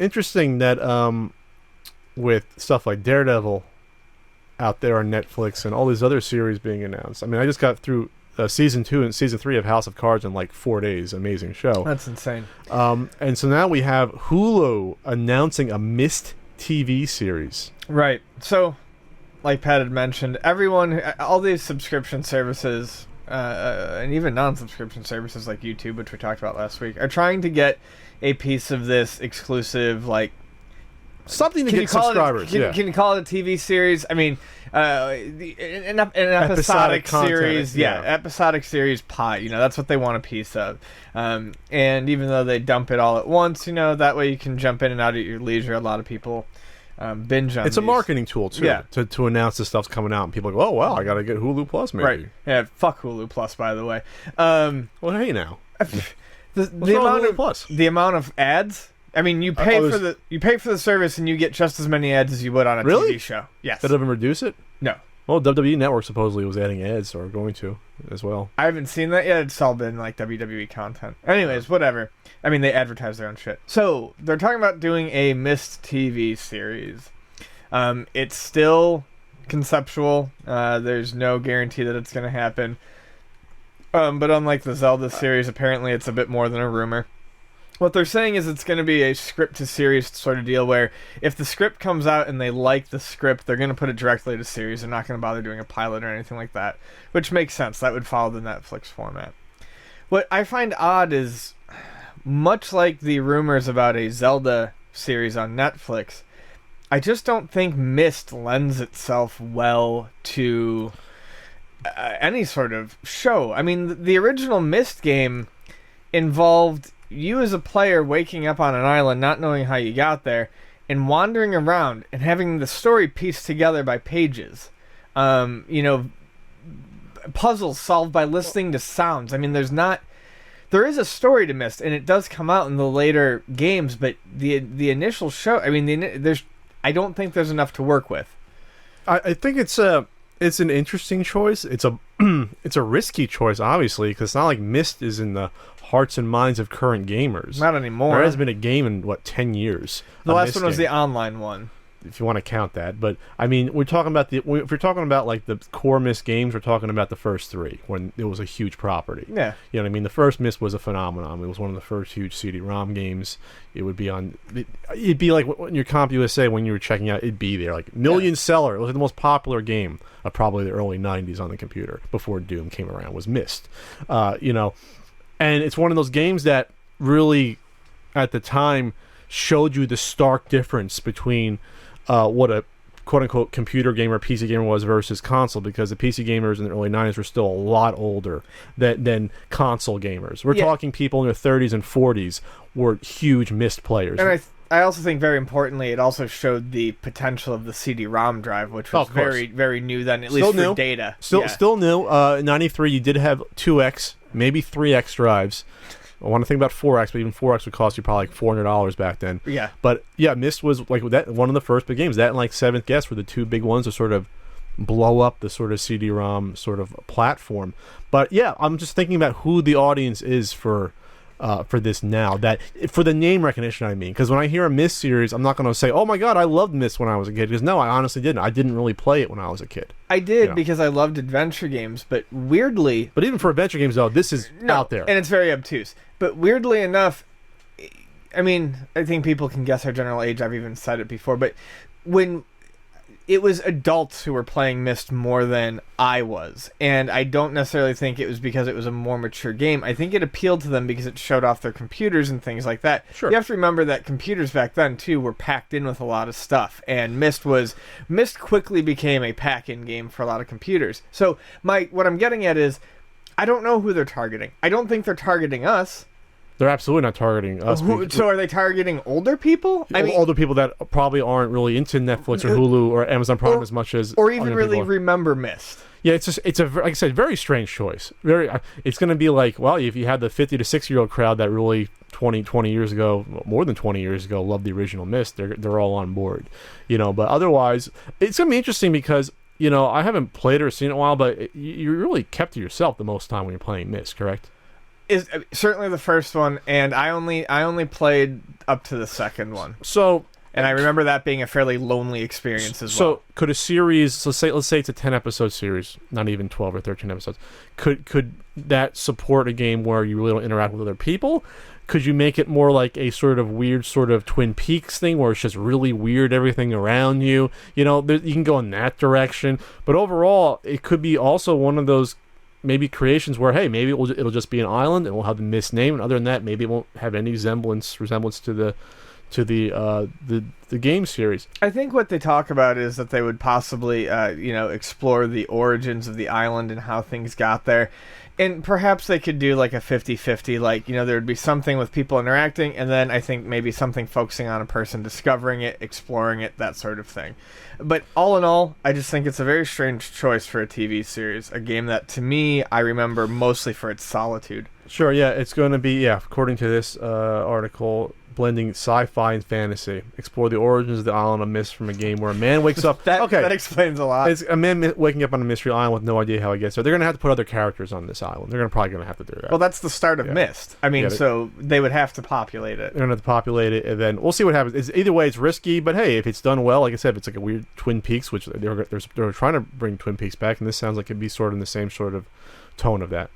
interesting that with stuff like Daredevil out there on Netflix and all these other series being announced. I mean, I just got through season 2 and season 3 of House of Cards in like 4 days. Amazing show. That's insane. And so now we have Hulu announcing a Myst TV series. Right. So, like Pat had mentioned, all these subscription services, and even non-subscription services like YouTube, which we talked about last week, are trying to get a piece of this exclusive, like, something to get subscribers. Can you call it a TV series? I mean, an episodic series. Yeah, episodic series pie. That's what they want a piece of. And even though they dump it all at once, that way you can jump in and out at your leisure. A lot of people binge on It's a marketing tool, too, to announce this stuff's coming out. And people go, oh, wow, I got to get Hulu Plus, maybe. Right. Yeah, fuck Hulu Plus, by the way. Well, hey, now. The amount of ads... I mean, you pay for the service and you get just as many ads as you would on a TV show. Yes. That doesn't reduce it? No. Well, WWE Network supposedly was adding ads, or going to as well. I haven't seen that yet. It's all been like WWE content. Anyways, whatever. I mean, they advertise their own shit. So they're talking about doing a Myst TV series. It's still conceptual. There's no guarantee that it's going to happen. But unlike the Zelda series, apparently it's a bit more than a rumor. What they're saying is it's going to be a script-to-series sort of deal where if the script comes out and they like the script, they're going to put it directly to series. They're not going to bother doing a pilot or anything like that, which makes sense. That would follow the Netflix format. What I find odd is, much like the rumors about a Zelda series on Netflix, I just don't think Myst lends itself well to any sort of show. I mean, the original Myst game involved... you as a player waking up on an island, not knowing how you got there, and wandering around and having the story pieced together by pages. Puzzles solved by listening to sounds. I mean, there is a story to Myst, and it does come out in the later games, but the initial show, I mean, I don't think there's enough to work with. I think it's an interesting choice. It's a risky choice, obviously, because it's not like Myst is in the hearts and minds of current gamers. Not anymore. There has been a game in 10 years. The last one was the online one, if you want to count that. But I mean, we're talking about if we're talking about like the core Myst games, we're talking about the first 3 when it was a huge property. Yeah, you know what I mean. The first Myst was a phenomenon. It was one of the first huge CD-ROM games. It would be on. It'd be like when your Comp USA when you were checking out. It'd be there like million seller. It was like the most popular game of probably the early '90s on the computer before Doom came around. Was Myst. And it's one of those games that really, at the time, showed you the stark difference between what a quote-unquote computer gamer, PC gamer was versus console, because the PC gamers in the early 90s were still a lot older than console gamers. We're talking people in their 30s and 40s were huge Myst players. And I also think, very importantly, it also showed the potential of the CD-ROM drive, which was very, very new then, at least for data. Still new. In 93, you did have 2X, maybe 3X drives. I want to think about 4X, but even 4X would cost you probably like $400 back then. Yeah. But yeah, Myst was like that one of the first big games. That and like Seventh Guest were the 2 big ones to sort of blow up the sort of CD-ROM sort of platform. But yeah, I'm just thinking about who the audience is for this now. That for the name recognition, I mean, because when I hear a Myst series, I'm not going to say, "Oh my God, I loved Myst when I was a kid." Because no, I honestly didn't. I didn't really play it when I was a kid. I did because I loved adventure games, but weirdly. But even for adventure games, though, this is out there, and it's very obtuse. But weirdly enough, I mean, I think people can guess our general age. I've even said it before, but when it was adults who were playing Myst more than I was, and I don't necessarily think it was because it was a more mature game. I think it appealed to them because it showed off their computers and things like that. Sure. You have to remember that computers back then too were packed in with a lot of stuff, and Myst quickly became a pack-in game for a lot of computers. So what I'm getting at is, I don't know who they're targeting. I don't think they're targeting us. They're absolutely not targeting us. So are they targeting older people? I mean, older people that probably aren't really into Netflix or Hulu or Amazon Prime as much as, or even really remember Myst. Yeah, it's like I said, very strange choice. It's going to be like, well, if you had the 50 to 60-year-old crowd that really 20 years ago, more than 20 years ago, loved the original Myst, they're all on board, But otherwise, it's going to be interesting because I haven't played or seen it in a while, but you really kept to yourself the most time when you're playing Myst, correct? is certainly the first one, and I only played up to the second one. So, and I remember that being a fairly lonely experience as well. So, could a series, so let's say it's a 10-episode series, not even 12 or 13 episodes, could that support a game where you really don't interact with other people? Could you make it more like a sort of weird sort of Twin Peaks thing where it's just really weird everything around you? You know, you can go in that direction. But overall, it could be also one of those maybe creations where, hey, maybe it'll just be an island and we'll have the Myst name, and other than that, maybe it won't have any resemblance to the game series. I think what they talk about is that they would possibly explore the origins of the island and how things got there. And perhaps they could do like a 50-50, like, there would be something with people interacting, and then I think maybe something focusing on a person discovering it, exploring it, that sort of thing. But all in all, I just think it's a very strange choice for a TV series, a game that, to me, I remember mostly for its solitude. Sure, yeah, it's going to be, according to this article, blending sci-fi and fantasy. Explore the origins of the island of Myst from a game where a man wakes up... That explains a lot. It's a man waking up on a mystery island with no idea how he gets there. They're going to have to put other characters on this island. They're probably going to have to do that. Well, that's the start of Myst. I mean, so they would have to populate it. They're going to have to populate it, and then we'll see what happens. Either way, it's risky, but hey, if it's done well, like I said, if it's like a weird Twin Peaks, which they're trying to bring Twin Peaks back, and this sounds like it'd be sort of in the same sort of tone of that.